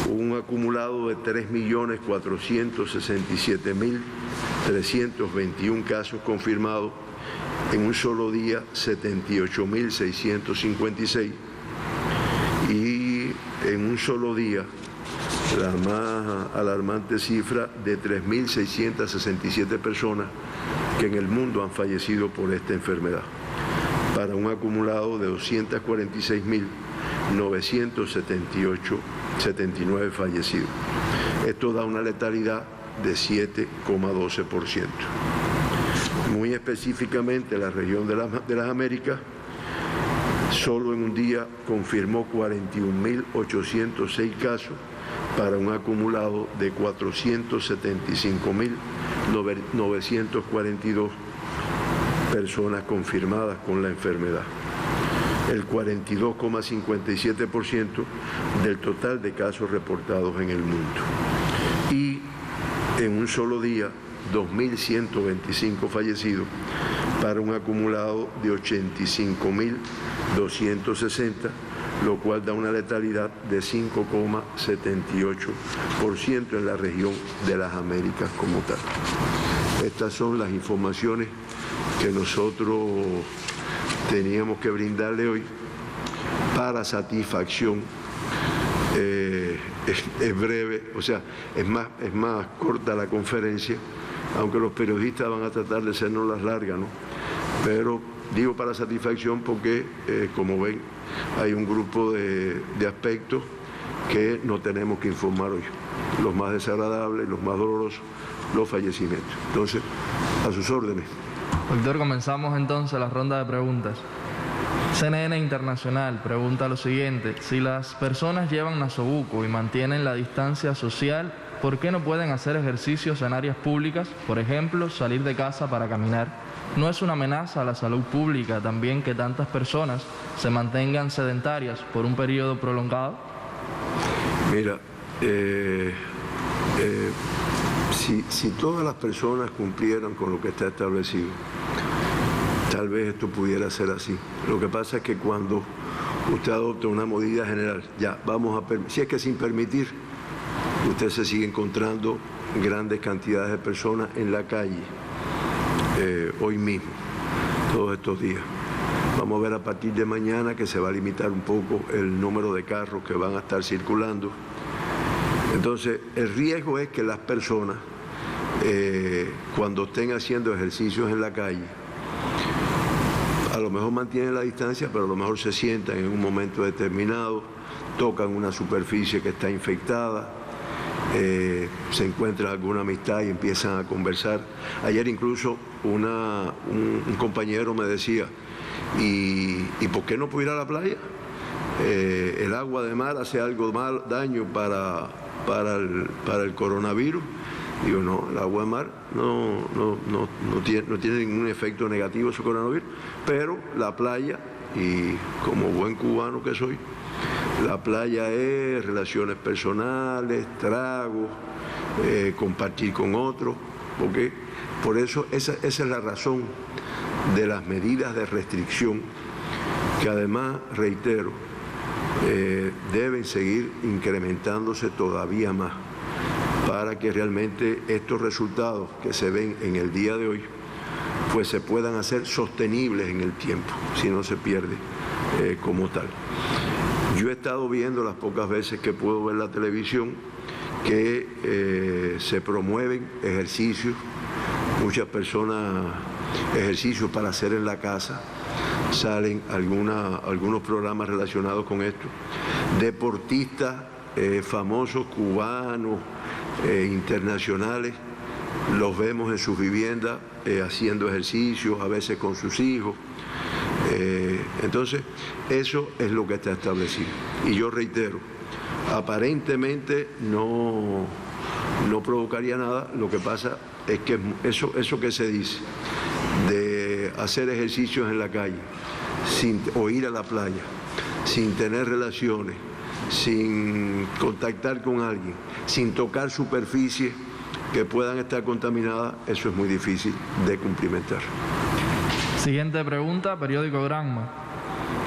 Un acumulado de 3.467.321 casos confirmados, en un solo día 78.656, y en un solo día la más alarmante cifra de 3.667 personas que en el mundo han fallecido por esta enfermedad, para un acumulado de 240.979 fallecidos. Esto da una letalidad de 7,12%. Muy específicamente, la región de las Américas, solo en un día confirmó 41.806 casos, para un acumulado de 475.942 personas confirmadas con la enfermedad, el 42,57% del total de casos reportados en el mundo. Y en un solo día, 2.125 fallecidos, para un acumulado de 85.260, lo cual da una letalidad de 5,78% en la región de las Américas como tal. Estas son las informaciones que nosotros teníamos que brindarle hoy para satisfacción. Es breve, o sea, es más corta la conferencia, aunque los periodistas van a tratar de hacernos las largas, ¿no? Pero digo para satisfacción porque, como ven, hay un grupo de aspectos que no tenemos que informar hoy. Los más desagradables, los más dolorosos, los fallecimientos. Entonces, a sus órdenes. Doctor, comenzamos entonces la ronda de preguntas. CNN Internacional pregunta lo siguiente: si las personas llevan nasobuco y mantienen la distancia social, ¿por qué no pueden hacer ejercicios en áreas públicas? Por ejemplo, salir de casa para caminar. ¿No es una amenaza a la salud pública también que tantas personas se mantengan sedentarias por un periodo prolongado? Mira, si todas las personas cumplieran con lo que está establecido, tal vez esto pudiera ser así. Lo que pasa es que cuando usted adopta una medida general, ya vamos a si es que sin permitir, usted se sigue encontrando grandes cantidades de personas en la calle. Hoy mismo, todos estos días. Vamos a ver a partir de mañana que se va a limitar un poco el número de carros que van a estar circulando. Entonces, el riesgo es que las personas, cuando estén haciendo ejercicios en la calle, a lo mejor mantienen la distancia, pero a lo mejor se sientan en un momento determinado, tocan una superficie que está infectada, se encuentra alguna amistad y empiezan a conversar. Ayer incluso un compañero me decía, ¿y por qué no puedo ir a la playa? El agua de mar hace algo daño para el coronavirus. Digo, no, el agua de mar no tiene ningún efecto negativo sobre el coronavirus, pero la playa, y como buen cubano que soy, la playa es relaciones personales, tragos, compartir con otros, porque por eso esa es la razón de las medidas de restricción, que además, reitero, deben seguir incrementándose todavía más para que realmente estos resultados que se ven en el día de hoy pues se puedan hacer sostenibles en el tiempo, si no se pierde como tal. Yo he estado viendo las pocas veces que puedo ver la televisión que se promueven ejercicios, muchas personas ejercicios para hacer en la casa, salen algunos programas relacionados con esto, deportistas famosos cubanos, internacionales, los vemos en sus viviendas haciendo ejercicios, a veces con sus hijos. Entonces, eso es lo que está establecido. Y yo reitero, aparentemente no provocaría nada, lo que pasa es que eso que se dice de hacer ejercicios en la calle, o ir a la playa, sin tener relaciones, sin contactar con alguien, sin tocar superficies que puedan estar contaminadas, eso es muy difícil de cumplimentar. Siguiente pregunta, periódico Granma.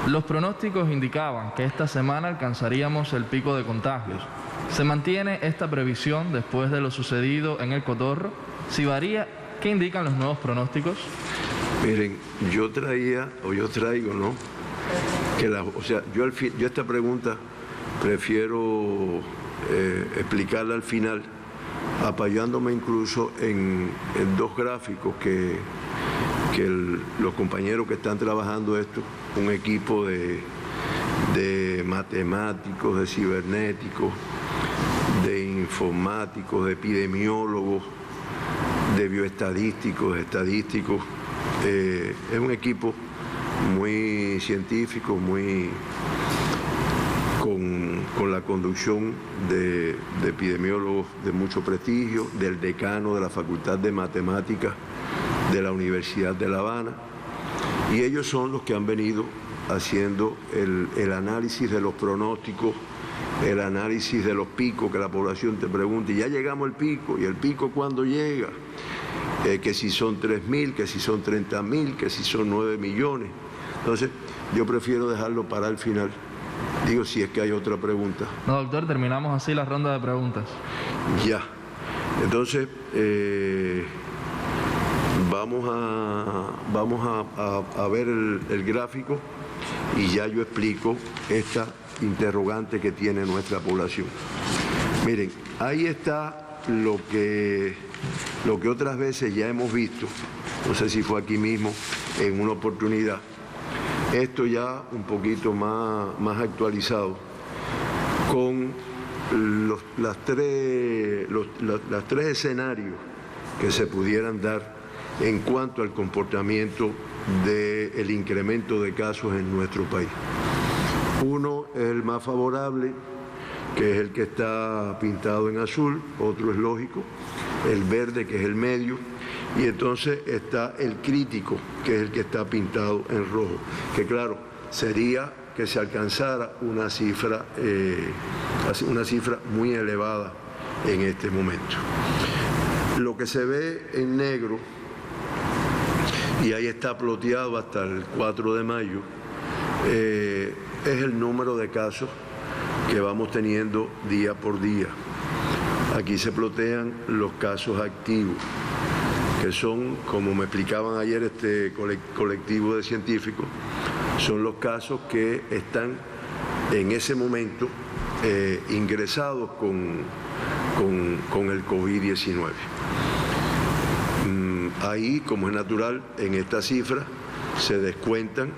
Los pronósticos indicaban que esta semana alcanzaríamos el pico de contagios. ¿Se mantiene esta previsión después de lo sucedido en el Cotorro? Si varía, ¿qué indican los nuevos pronósticos? Miren, yo traigo, ¿no? Yo esta pregunta prefiero explicarla al final, apoyándome incluso en dos gráficos que los compañeros que están trabajando esto, un equipo de matemáticos, de cibernéticos, de informáticos, de epidemiólogos, de bioestadísticos, de estadísticos. Es un equipo muy científico, muy con la conducción de epidemiólogos de mucho prestigio, del decano de la Facultad de Matemáticas de la Universidad de La Habana, y ellos son los que han venido haciendo el análisis de los pronósticos, el análisis de los picos que la población te pregunta, y ya llegamos al pico, y el pico ¿cuándo llega? Que si son 3.000, que si son 30.000, que si son 9 millones. Entonces, yo prefiero dejarlo para el final. Digo, si es que hay otra pregunta. No, doctor, terminamos así la ronda de preguntas. Ya. Entonces, vamos a ver el gráfico y ya yo explico esta interrogante que tiene nuestra población. Miren, ahí está lo que otras veces ya hemos visto, no sé si fue aquí mismo, en una oportunidad. Esto ya un poquito más actualizado, con los tres escenarios que se pudieran dar en cuanto al comportamiento del incremento de casos en nuestro país. Uno es el más favorable, que es el que está pintado en azul, otro es lógico, el verde, que es el medio, y entonces está el crítico, que es el que está pintado en rojo, que claro, sería que se alcanzara una cifra muy elevada en este momento. Lo que se ve en negro, y ahí está ploteado hasta el 4 de mayo, es el número de casos que vamos teniendo día por día. Aquí se plotean los casos activos, que son, como me explicaban ayer este colectivo de científicos, son los casos que están en ese momento ingresados con el COVID-19. Ahí, como es natural, en esta cifra se descuentan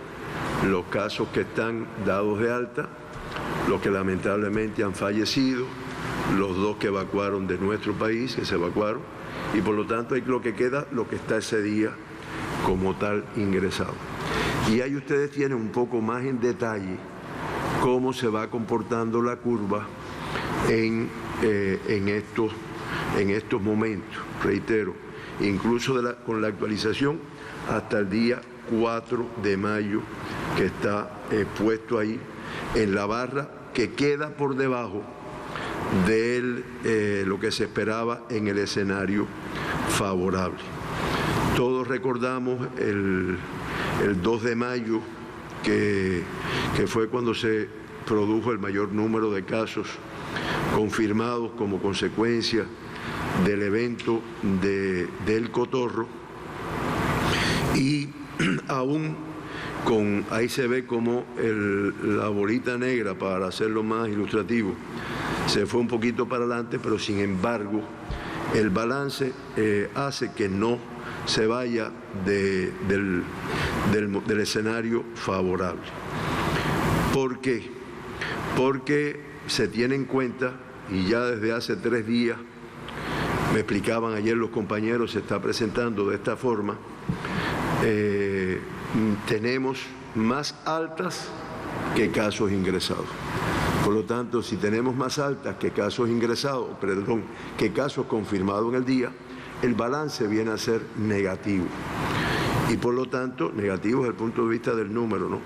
los casos que están dados de alta, los que lamentablemente han fallecido, los 2 que evacuaron de nuestro país, que se evacuaron, y por lo tanto hay lo que queda, lo que está ese día como tal ingresado. Y ahí ustedes tienen un poco más en detalle cómo se va comportando la curva en estos momentos, reitero, incluso con la actualización hasta el día 4 de mayo, que está puesto ahí en la barra que queda por debajo de lo que se esperaba en el escenario favorable. Todos recordamos el 2 de mayo, que fue cuando se produjo el mayor número de casos confirmados como consecuencia del evento del Cotorro, y aún ahí se ve como la bolita negra, para hacerlo más ilustrativo, se fue un poquito para adelante, pero sin embargo el balance hace que no se vaya del escenario favorable. ¿Por qué? Porque se tiene en cuenta, y ya desde hace 3 días, me explicaban ayer los compañeros, se está presentando de esta forma, tenemos más altas que casos ingresados. Por lo tanto, si tenemos más altas que casos ingresados, que casos confirmados en el día, el balance viene a ser negativo. Y por lo tanto, negativo desde el punto de vista del número, ¿no?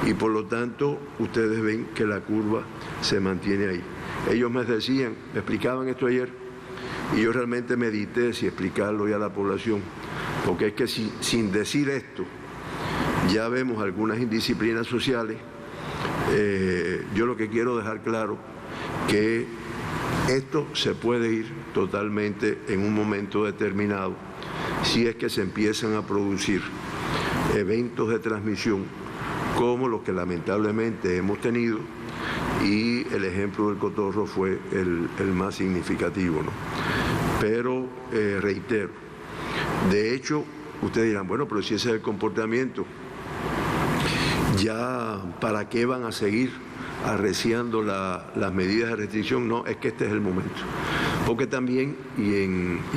Y por lo tanto, ustedes ven que la curva se mantiene ahí. Ellos me decían, me explicaban esto ayer, y yo realmente medité si explicarlo ya a la población, porque es que sin decir esto, ya vemos algunas indisciplinas sociales. Yo lo que quiero dejar claro que esto se puede ir totalmente en un momento determinado si es que se empiezan a producir eventos de transmisión como los que lamentablemente hemos tenido, y el ejemplo del Cotorro fue el más significativo, ¿no? Pero reitero, de hecho, ustedes dirán, bueno, pero si ese es el comportamiento, ya ¿para qué van a seguir arreciando las medidas de restricción? No, es que este es el momento. Porque también, y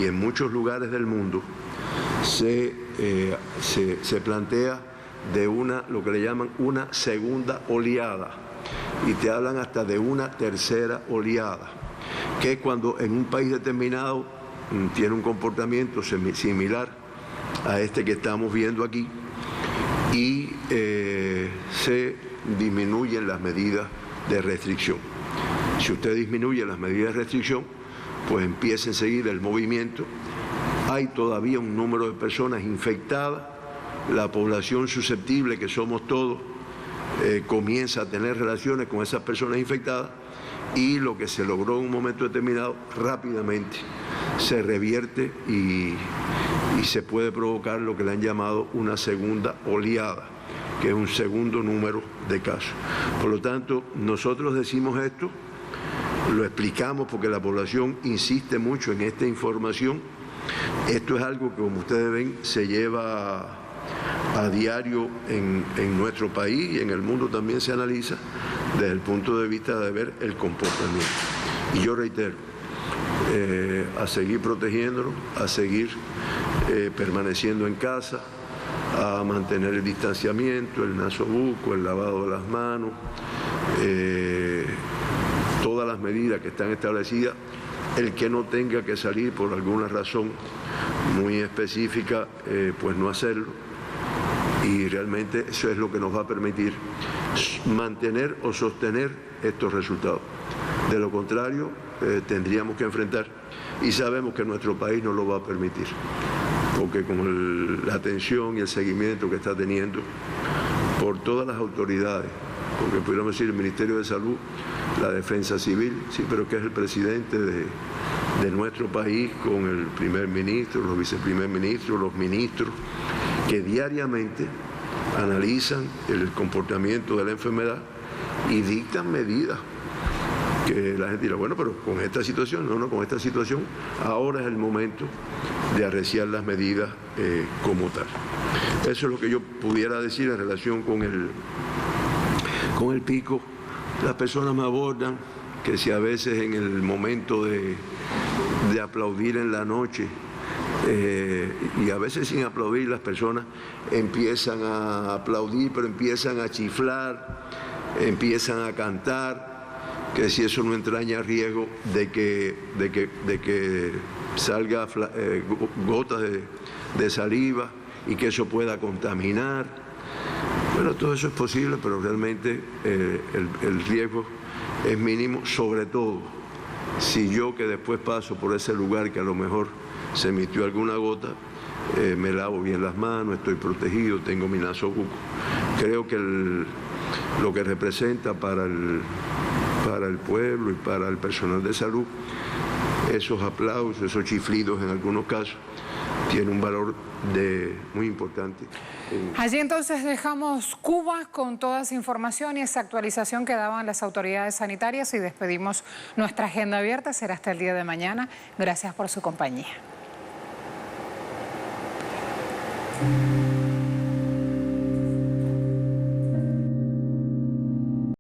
en muchos lugares del mundo, se plantea de lo que le llaman una segunda oleada, y te hablan hasta de una tercera oleada, que es cuando en un país determinado tiene un comportamiento similar a este que estamos viendo aquí, y se disminuyen las medidas de restricción. Si usted disminuye las medidas de restricción, pues empieza enseguida el movimiento. Hay todavía un número de personas infectadas, la población susceptible, que somos todos, comienza a tener relaciones con esas personas infectadas, y lo que se logró en un momento determinado rápidamente se revierte y se puede provocar lo que le han llamado una segunda oleada, que es un segundo número de casos. Por lo tanto, nosotros decimos esto, lo explicamos porque la población insiste mucho en esta información. Esto es algo que, como ustedes ven, se lleva a diario en nuestro país, y en el mundo también se analiza desde el punto de vista de ver el comportamiento. Y yo reitero, a seguir protegiéndonos, a seguir permaneciendo en casa, a mantener el distanciamiento, el nasobuco, el lavado de las manos, todas las medidas que están establecidas. El que no tenga que salir por alguna razón muy específica, pues no hacerlo, y realmente eso es lo que nos va a permitir mantener o sostener estos resultados. De lo contrario, tendríamos que enfrentar, y sabemos que nuestro país no lo va a permitir, porque con la atención y el seguimiento que está teniendo por todas las autoridades, porque pudiéramos decir el Ministerio de Salud, la Defensa Civil, sí, pero que es el presidente de nuestro país, con el primer ministro, los viceprimer ministros, los ministros, que diariamente analizan el comportamiento de la enfermedad y dictan medidas. Que la gente dirá, bueno, pero con esta situación, no, con esta situación, ahora es el momento de arreciar las medidas como tal. Eso es lo que yo pudiera decir en relación con el pico. Las personas me abordan que si a veces en el momento de aplaudir en la noche, y a veces sin aplaudir, las personas empiezan a aplaudir, pero empiezan a chiflar, empiezan a cantar, que si eso no entraña riesgo de que salga gotas de saliva y que eso pueda contaminar. Bueno, todo eso es posible, pero realmente el riesgo es mínimo, sobre todo si yo, que después paso por ese lugar que a lo mejor se emitió alguna gota, me lavo bien las manos, estoy protegido, tengo mi nasobuco. Creo que lo que representa para el pueblo y para el personal de salud. Esos aplausos, esos chiflidos en algunos casos, tienen un valor muy importante. Allí entonces dejamos Cuba con toda esa información y esa actualización que daban las autoridades sanitarias y despedimos nuestra agenda abierta. Será hasta el día de mañana. Gracias por su compañía.